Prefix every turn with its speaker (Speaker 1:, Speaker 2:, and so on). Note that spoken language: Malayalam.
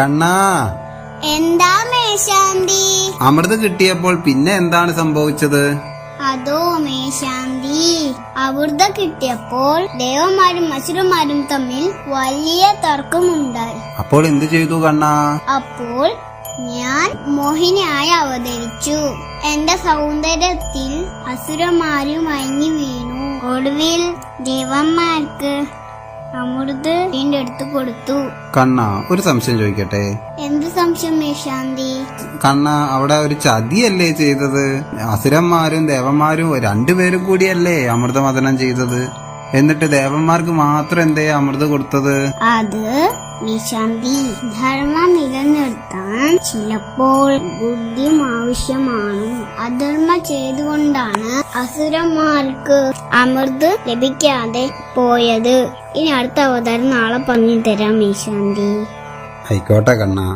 Speaker 1: കണ്ണാ,
Speaker 2: എന്താ മേശാന്തി?
Speaker 1: അമൃത് കിട്ടിയപ്പോൾ പിന്നെ എന്താണ് സംഭവിച്ചത്?
Speaker 2: അതോ മേശാന്തി, അമൃതം കിട്ടിയപ്പോൾ ദേവന്മാരും അസുരന്മാരും തമ്മിൽ വലിയ തർക്കമുണ്ടായി.
Speaker 1: അപ്പോൾ എന്തു ചെയ്തു കണ്ണാ?
Speaker 2: അപ്പോൾ ഞാൻ മോഹിനിയായി അവതരിച്ചു. എന്റെ സൗന്ദര്യത്തിൽ അസുരന്മാരും മയങ്ങി വീണു. ഒടുവിൽ ദേവന്മാർക്ക് അമൃത് വീണ്ടെടുത്തു കൊടുത്തു.
Speaker 1: കണ്ണാ, ഒരു സംശയം ചോദിക്കട്ടെ?
Speaker 2: എന്ത് സംശയം മേശാന്തി?
Speaker 1: കണ്ണാ, അവിടെ ഒരു ചതിയല്ലേ ചെയ്തത്? അസുരന്മാരും ദേവന്മാരും രണ്ടുപേരും കൂടിയല്ലേ അമൃതമഥനം ചെയ്തത്? എന്നിട്ട് ദേവന്മാർക്ക് മാത്രം എന്തേ അമൃത് കൊടുത്തത്?
Speaker 2: അത് മേശാന്തി, ധർമ്മം നിലനിർത്താൻ ചിലപ്പോൾ ബുദ്ധിയും ആവശ്യമാണ്. അധർമ്മം ചെയ്തുകൊണ്ടാണ് അസുരന്മാർക്ക് അമൃത് ലഭിക്കാതെ പോയത്. ഇനി അടുത്ത അവതാരം നാളെ പറഞ്ഞു തരാം മേശാന്തി.
Speaker 1: ആയിക്കോട്ടെ കണ്ണാ.